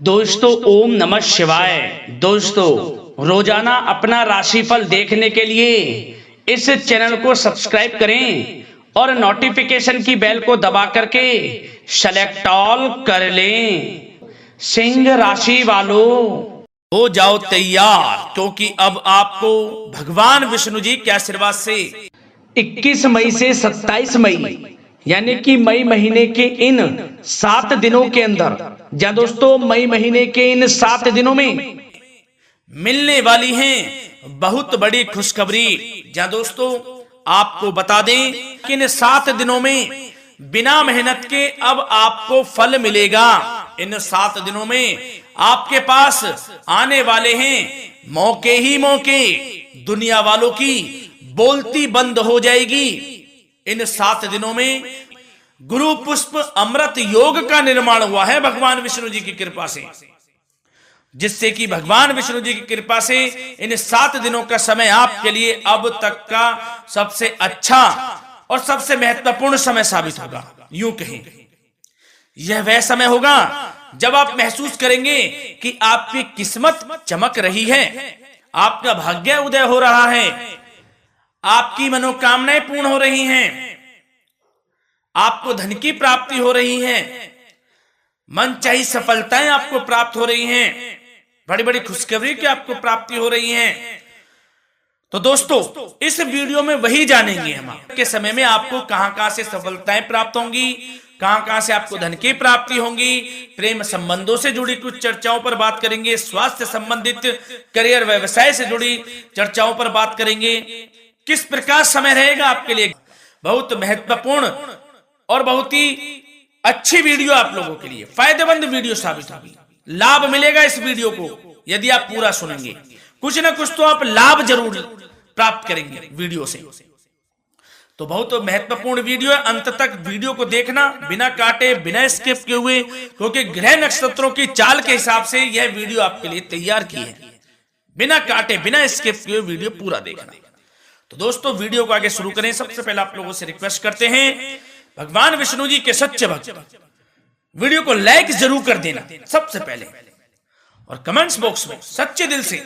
दोस्तों ओम नमः शिवाय। दोस्तों रोजाना अपना राशिफल देखने के लिए इस चैनल को सब्सक्राइब करें और नोटिफिकेशन की बेल को दबा करके सेलेक्ट ऑल कर लें। सिंह राशि वालों हो जाओ तैयार, क्योंकि अब आपको भगवान विष्णु जी के आशीर्वाद से 21 मई से 27 मई यानी कि मई महीने के इन 7 दिनों के अंदर, जहां दोस्तों मई महीने के इन 7 दिनों में मिलने वाली हैं बहुत बड़ी खुशखबरी। जहां दोस्तों आपको बता दें कि इन 7 दिनों में बिना मेहनत के अब आपको फल मिलेगा। इन 7 दिनों में आपके पास आने वाले हैं मौके ही मौके। दुनिया वालों की बोलती बंद हो जाएगी। इन 7 दिनों में गुरु पुष्प अमृत योग का निर्माण हुआ है भगवान विष्णु जी की कृपा से, जिससे कि भगवान विष्णु जी की कृपा से इन 7 दिनों का समय आपके लिए अब तक का सबसे अच्छा और सबसे महत्वपूर्ण समय साबित होगा। यूं कहें यह वह समय होगा जब आप महसूस करेंगे कि आपकी किस्मत चमक रही है, आपका भाग्य उदय हो रहा है, आपकी मनोकामनाएं पूर्ण हो रही हैं, आपको धन की प्राप्ति हो रही है, मनचाही सफलताएं आपको प्राप्त हो रही हैं, बड़ी बड़ी खुशखबरी की आपको प्राप्ति हो रही है। तो दोस्तों इस वीडियो में वही जानेंगे हम के समय में आपको कहां से सफलताएं प्राप्त होंगी, कहां से आपको धन की प्राप्ति होंगी, प्रेम संबंधों से जुड़ी कुछ चर्चाओं पर बात करेंगे, स्वास्थ्य संबंधित करियर व्यवसाय से जुड़ी चर्चाओं पर बात करेंगे। किस प्रकार समय रहेगा आपके लिए, बहुत महत्वपूर्ण और बहुत ही अच्छी वीडियो आप लोगों के लिए फायदेमंद वीडियो साबित होगी। लाभ मिलेगा इस वीडियो को यदि आप पूरा सुनेंगे, कुछ ना कुछ तो आप लाभ जरूर प्राप्त करेंगे वीडियो से। तो बहुत महत्वपूर्ण वीडियो है, अंत तक वीडियो को देखना बिना काटे बिना स्किप किए हुए, क्योंकि ग्रह नक्षत्रों की चाल के हिसाब से यह वीडियो आपके लिए तैयार की है। बिना काटे बिना स्किप किए वीडियो पूरा देखना। तो दोस्तों वीडियो को आगे शुरू करें। सबसे पहले आप लोगों से रिक्वेस्ट करते हैं, भगवान विष्णु जी के सच्चे भक्त वीडियो को लाइक जरूर कर देना सबसे पहले, और कमेंट्स बॉक्स में सच्चे दिल से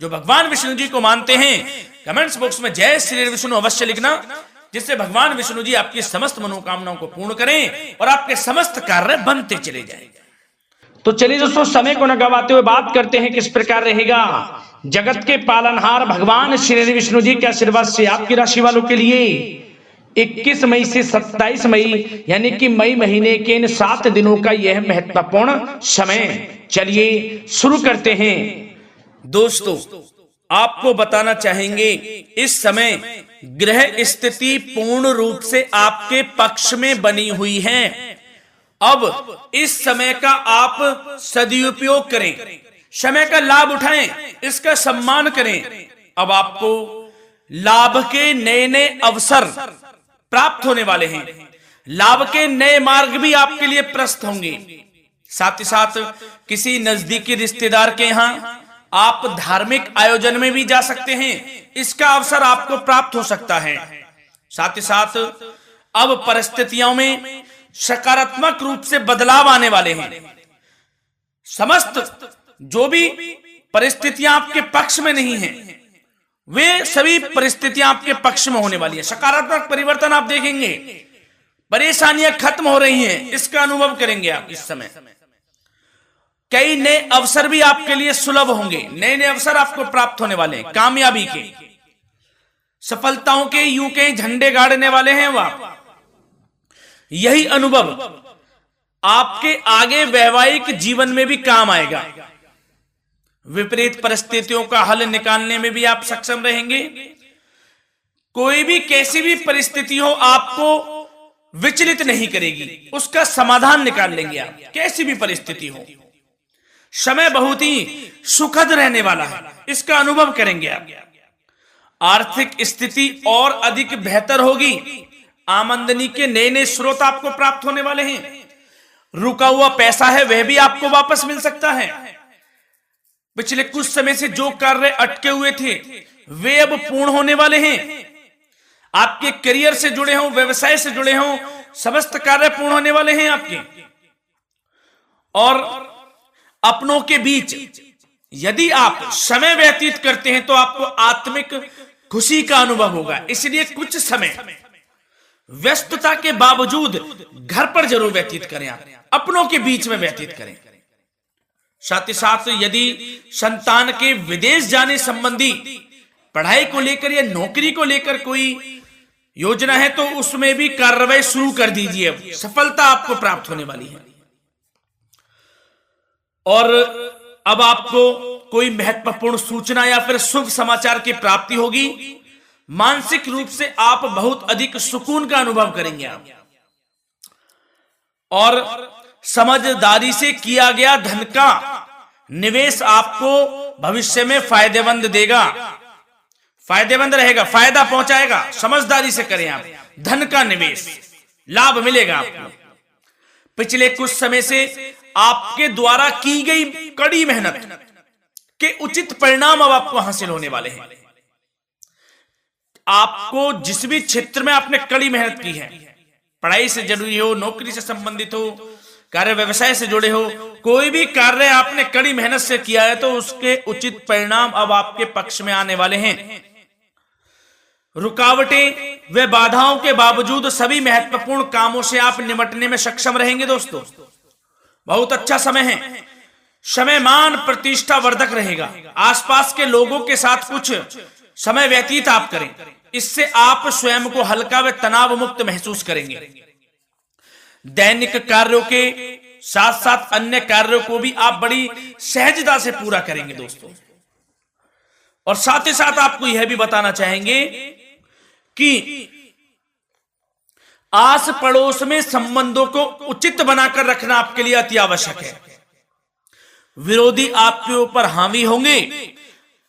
जो भगवान विष्णु जी को मानते हैं कमेंट्स बॉक्स में जय श्री विष्णु अवश्य लिखना, जिससे भगवान विष्णु जी आपकी समस्त मनोकामनाओं को पूर्ण करें और आपके समस्त कार्य बनते चले जाएं। तो चलिए दोस्तों समय को न गवाते हुए बात करते हैं किस प्रकार रहेगा जगत के पालनहार भगवान श्री विष्णु जी के आशीर्वाद से आपकी राशि वालों के लिए 21 मई से 27 मई यानी कि मई महीने के इन 7 दिनों का यह महत्वपूर्ण समय। चलिए शुरू करते हैं। दोस्तों आपको बताना चाहेंगे इस समय ग्रह स्थिति पूर्ण रूप से आपके पक्ष में बनी हुई है। अब इस समय का आप सदुपयोग करें, समय का लाभ उठाएं, इसका सम्मान करें। अब आपको लाभ के नए नए अवसर प्राप्त होने वाले हैं, लाभ के नए मार्ग भी आपके लिए प्रशस्त होंगे। साथ ही साथ किसी नजदीकी रिश्तेदार के यहाँ आप धार्मिक आयोजन में भी जा सकते हैं, इसका अवसर आपको प्राप्त हो सकता है। साथ ही साथ अब परिस्थितियों में सकारात्मक रूप से बदलाव आने वाले हैं। समस्त जो भी परिस्थितियां आपके पक्ष में नहीं हैं, वे सभी परिस्थितियां आपके पक्ष में होने वाली है। सकारात्मक परिवर्तन आप देखेंगे, परेशानियां खत्म हो रही हैं, इसका अनुभव करेंगे आप इस समय। कई नए अवसर भी आपके लिए सुलभ होंगे, नए नए अवसर आपको प्राप्त होने वाले हैं, कामयाबी के, सफलताओं के यूं के झंडे गाड़ने वाले हैं वह। यही अनुभव आपके आगे वैवाहिक जीवन में भी काम आएगा। विपरीत परिस्थितियों का हल निकालने में भी आप सक्षम रहेंगे। कोई भी कैसी भी परिस्थिति हो आपको विचलित नहीं करेगी, उसका समाधान निकाल लेंगे आप, कैसी भी परिस्थिति हो। समय बहुत ही सुखद रहने वाला है, इसका अनुभव करेंगे आप। आर्थिक स्थिति और अधिक बेहतर होगी, आमदनी के नए नए स्रोत आपको प्राप्त होने वाले हैं। रुका हुआ पैसा है वह भी आपको वापस मिल सकता है। पिछले कुछ समय से जो कार्य अटके हुए थे वे अब पूर्ण होने वाले हैं। आपके करियर से जुड़े हों, व्यवसाय से जुड़े हों, समस्त कार्य पूर्ण होने वाले हैं आपके। और अपनों के बीच यदि आप समय व्यतीत करते हैं तो आपको आत्मिक खुशी का अनुभव होगा। इसलिए कुछ समय व्यस्तता के बावजूद घर पर जरूर व्यतीत करें, आप अपनों के बीच में व्यतीत करें। साथ ही साथ यदि संतान के विदेश जाने संबंधी पढ़ाई को लेकर या नौकरी को लेकर कोई योजना है तो उसमें भी कार्रवाई शुरू कर दीजिए, सफलता आपको प्राप्त होने वाली है। और अब आपको कोई महत्वपूर्ण सूचना या फिर शुभ समाचार की प्राप्ति होगी। मानसिक रूप से आप बहुत अधिक सुकून का अनुभव करेंगे आप, और समझदारी से किया गया धन का निवेश आपको भविष्य में फायदेमंद देगा, फायदेमंद रहेगा, फायदा पहुंचाएगा। समझदारी से करें आप, धन का निवेश लाभ मिलेगा आपको। पिछले कुछ समय से आपके द्वारा की गई कड़ी मेहनत के उचित परिणाम अब आपको हासिल होने वाले हैं। आपको जिस भी क्षेत्र में आपने कड़ी मेहनत की है, पढ़ाई से जुड़ी हो, नौकरी से संबंधित हो, कार्य व्यवसाय से जुड़े हो, कोई भी कार्य आपने कड़ी मेहनत से किया है तो उसके उचित परिणाम अब आपके पक्ष में आने वाले हैं। रुकावटें व बाधाओं के बावजूद सभी महत्वपूर्ण कामों से आप निपटने में सक्षम रहेंगे। दोस्तों बहुत अच्छा समय है, समय मान प्रतिष्ठा वर्धक रहेगा। आसपास के लोगों के साथ कुछ समय व्यतीत आप करें, इससे आप स्वयं को हल्का व तनाव मुक्त महसूस करेंगे। दैनिक कार्यों के साथ साथ अन्य कार्यों को भी आप बड़ी सहजता से पूरा करेंगे दोस्तों। और साथ ही साथ आपको यह भी बताना चाहेंगे कि आस पड़ोस में संबंधों को उचित बनाकर रखना आपके लिए अति आवश्यक है। विरोधी आपके ऊपर हावी होंगे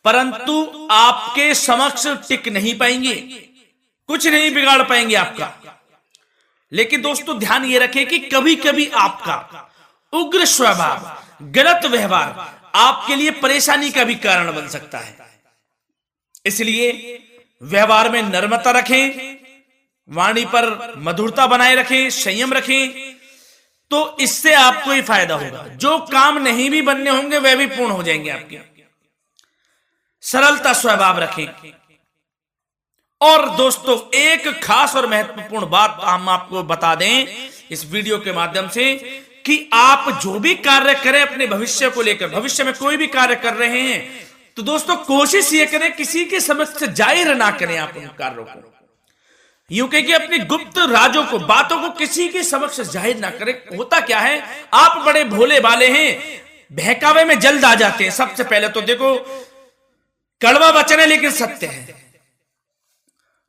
परंतु आपके समक्ष टिक नहीं पाएंगे, कुछ नहीं बिगाड़ पाएंगे आपका। लेकिन दोस्तों ध्यान ये रखें कि कभी कभी आपका उग्र स्वभाव, गलत व्यवहार आपके लिए परेशानी का भी कारण बन सकता है। इसलिए व्यवहार में नम्रता रखें, वाणी पर मधुरता बनाए रखें, संयम रखें, तो इससे आपको ही फायदा होगा। जो काम नहीं भी बनने होंगे वह भी पूर्ण हो जाएंगे आपके। सरलता स्वभाव रखें। और दोस्तों एक खास और महत्वपूर्ण बात हम आपको बता दें इस वीडियो के माध्यम से कि आप जो भी कार्य करें अपने भविष्य को लेकर, भविष्य में कोई भी कार्य कर रहे हैं तो दोस्तों कोशिश ये करें किसी के समक्ष जाहिर ना करें आप उन कार्यों को। यूं कह कि अपनी गुप्त राजों को, बातों को किसी के समक्ष जाहिर ना करें। होता क्या है, आप बड़े भोले भाले हैं, बहकावे में जल्द आ जाते हैं। सबसे पहले तो देखो कड़वा वचन है लेकिन सत्य है,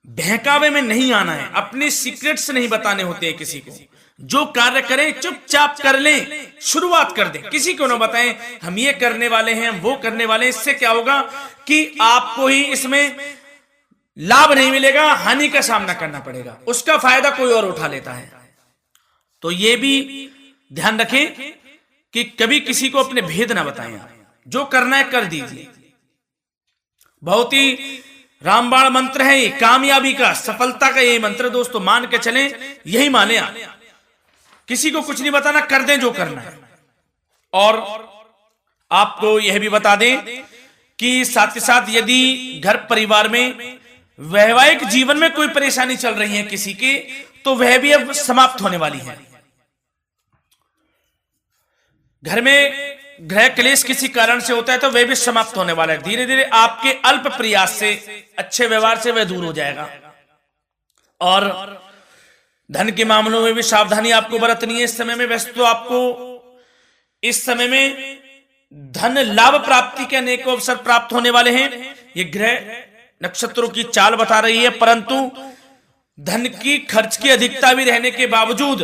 बहकावे में नहीं आना है, अपने सीक्रेट्स नहीं बताने होते हैं किसी को। जो कार्य करें चुपचाप कर लें, शुरुआत कर दें, किसी को ना बताएं हम ये करने वाले हैं, वो करने वाले हैं। इससे क्या होगा कि आपको ही इसमें लाभ नहीं मिलेगा, हानि का सामना करना पड़ेगा, उसका फायदा कोई और उठा लेता है। तो ये भी ध्यान रखें कि कभी किसी को अपने भेद ना बताएं, जो करना है कर दीजिए। बहुत ही रामबाण मंत्र है ये, कामयाबी का, सफलता का ये मंत्र दोस्तों, मान के चलें, यही माने आप। किसी को कुछ नहीं बताना, कर दें जो करना है। और आपको यह भी बता दें कि साथ ही साथ यदि घर परिवार में वैवाहिक जीवन में कोई परेशानी चल रही है किसी के, तो वह भी अब समाप्त होने वाली है। घर में गृह क्लेश किसी कारण से होता है तो वह भी समाप्त होने वाला है। धीरे धीरे आपके अल्प प्रयास से, अच्छे व्यवहार से वह दूर हो जाएगा। और धन के मामलों में भी सावधानी आपको बरतनी है इस समय में। वैसे तो आपको इस समय में धन लाभ प्राप्ति के अनेक अवसर प्राप्त होने वाले हैं, ये ग्रह नक्षत्रों की चाल बता रही है। परंतु धन की खर्च की अधिकता भी रहने के बावजूद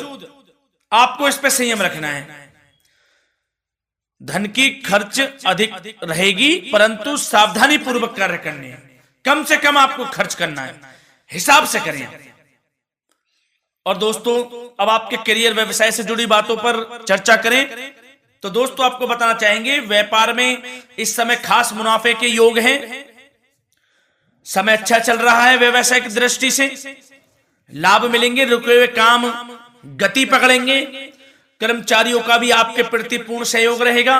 आपको इस पर संयम रखना है। धन की खर्च अधिक रहेगी परंतु सावधानी पूर्वक कार्य करने हैं, कम से कम आपको खर्च करना है, हिसाब से करें। और दोस्तों अब आपके करियर व्यवसाय से जुड़ी बातों पर चर्चा करें तो दोस्तों आपको बताना चाहेंगे व्यापार में इस समय खास मुनाफे के योग हैं। समय अच्छा चल रहा है, व्यवसाय की दृष्टि से लाभ मिलेंगे, रुके हुए काम गति पकड़ेंगे, कर्मचारियों का भी आपके प्रति पूर्ण सहयोग रहेगा।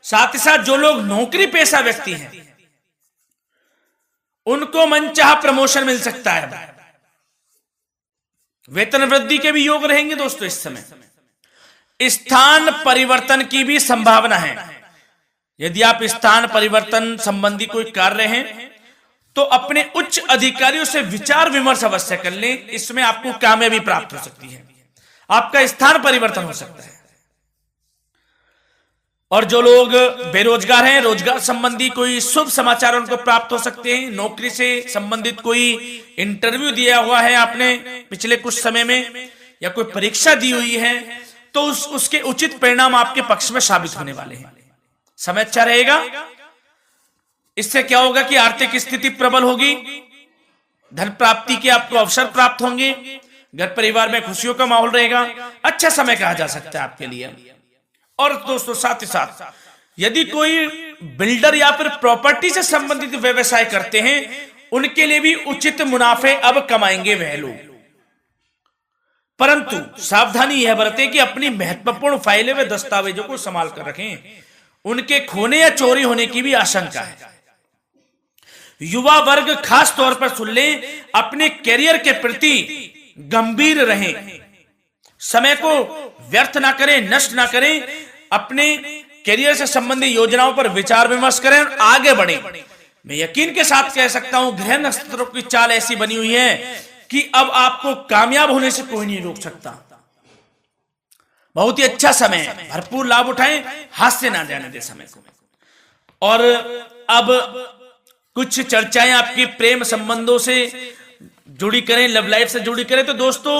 साथ ही साथ जो लोग नौकरी पेशा व्यक्ति हैं उनको मनचाहा प्रमोशन मिल सकता है। वेतन वृद्धि के भी योग रहेंगे दोस्तों। इस समय स्थान परिवर्तन की भी संभावना है। यदि आप स्थान परिवर्तन संबंधी कोई कार्य हैं तो अपने उच्च अधिकारियों से विचार विमर्श अवश्य कर लें। इसमें आपको कामयाबी प्राप्त हो सकती है, आपका स्थान परिवर्तन हो सकता है। और जो लोग बेरोजगार हैं, रोजगार संबंधी कोई शुभ समाचार उनको प्राप्त हो सकते हैं। नौकरी से संबंधित कोई इंटरव्यू दिया हुआ है आपने पिछले कुछ समय में, या कोई परीक्षा दी हुई है, तो उसके उचित परिणाम आपके पक्ष में साबित होने वाले हैं। समय अच्छा रहेगा। इससे क्या होगा कि आर्थिक स्थिति प्रबल होगी, धन प्राप्ति के आपको अवसर प्राप्त होंगे, घर परिवार में खुशियों का माहौल रहेगा। अच्छा समय कहा जा सकता है आपके लिए। और दोस्तों साथ ही साथ यदि कोई बिल्डर या फिर प्रॉपर्टी से संबंधित व्यवसाय करते हैं उनके लिए भी उचित मुनाफे अब कमाएंगे वह लोग। परंतु सावधानी यह बरतें कि अपनी महत्वपूर्ण फाइलें व दस्तावेजों को संभाल कर रखें, उनके खोने या चोरी होने की भी आशंका है। युवा वर्ग खास तौर पर सुन लें, अपने करियर के प्रति गंभीर रहें, समय को व्यर्थ ना करें, नष्ट ना करें। अपने करियर से संबंधित योजनाओं पर विचार विमर्श करें और आगे बढ़ें। मैं यकीन के साथ कह सकता हूं ग्रह नक्षत्रों की चाल ऐसी बनी हुई है कि अब आपको कामयाब होने से कोई नहीं रोक सकता। बहुत ही अच्छा समय है, भरपूर लाभ उठाएं, हाथ से ना जाने दे समय को। और अब कुछ चर्चाएं आपकी प्रेम संबंधों से जुड़ी करें, लव लाइफ से जुड़ी करें। तो दोस्तों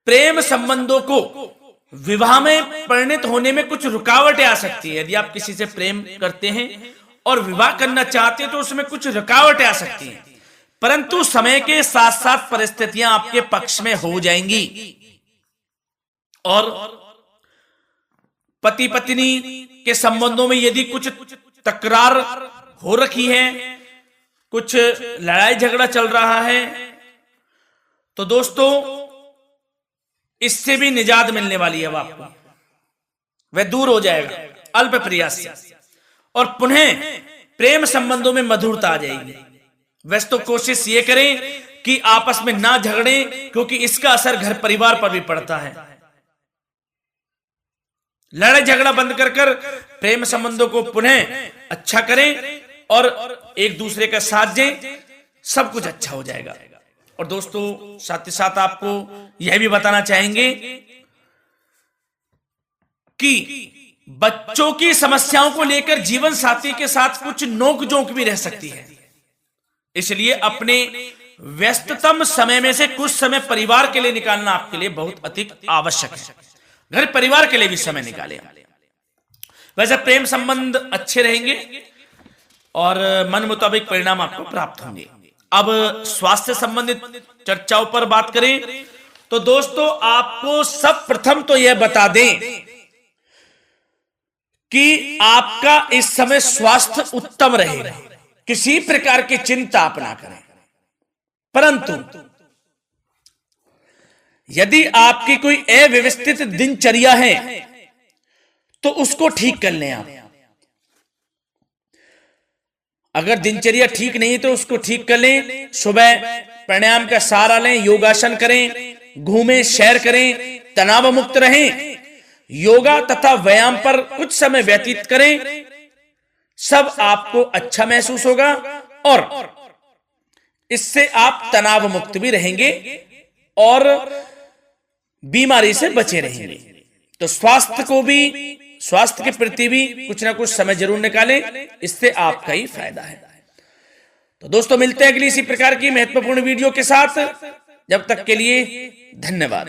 प्रेम संबंधों को विवाह में परिणत होने में कुछ रुकावटें आ सकती है। यदि आप किसी से प्रेम करते हैं और विवाह करना चाहते हैं तो उसमें कुछ रुकावटें आ सकती हैं, परंतु समय के साथ साथ परिस्थितियां आपके पक्ष में हो जाएंगी। और पति पत्नी के संबंधों में यदि कुछ तकरार हो रखी है, कुछ लड़ाई झगड़ा चल रहा है, तो दोस्तों इससे भी निजात मिलने वाली है आपको। वह दूर हो जाएगा अल्प प्रयास से, और पुनः प्रेम संबंधों में मधुरता आ जाएगी। वैसे तो कोशिश ये करें कि आपस में ना झगड़ें, क्योंकि इसका असर घर परिवार पर भी पड़ता है। लड़ाई झगड़ा बंद कर प्रेम संबंधों को पुनः अच्छा करें और एक दूसरे का साथ दें, सब कुछ अच्छा हो जाएगा। और दोस्तों साथ ही साथ आपको यह भी बताना चाहेंगे कि बच्चों की समस्याओं को लेकर जीवन साथी के साथ कुछ नोकझोंक भी रह सकती है। इसलिए अपने व्यस्ततम समय में से कुछ समय परिवार के लिए निकालना आपके लिए बहुत अधिक आवश्यक है। घर परिवार के लिए भी समय निकालें। वैसे प्रेम संबंध अच्छे रहेंगे और मन मुताबिक परिणाम आपको प्राप्त होंगे। अब स्वास्थ्य संबंधित चर्चाओं पर बात करें तो दोस्तों आपको सब प्रथम तो यह बता दें कि आपका इस समय स्वास्थ्य उत्तम रहेगा, किसी प्रकार की चिंता आप ना करें। परंतु यदि आपकी कोई अव्यवस्थित दिनचर्या है तो उसको ठीक कर लें आप। अगर दिनचर्या ठीक नहीं तो उसको ठीक कर लें। सुबह प्राणायाम का सहारा लें, योगासन करें, घूमें, सैर करें, तनाव मुक्त रहें, योगा तथा व्यायाम पर कुछ समय व्यतीत करें। सब आपको अच्छा महसूस होगा और इससे आप तनाव मुक्त भी रहेंगे और बीमारी से बचे रहेंगे। तो स्वास्थ्य के प्रति भी कुछ ना कुछ समय जरूर निकालें, इससे आपका ही फायदा है। तो दोस्तों मिलते हैं अगली इसी प्रकार की महत्वपूर्ण वीडियो के साथ। जब तक के लिए धन्यवाद।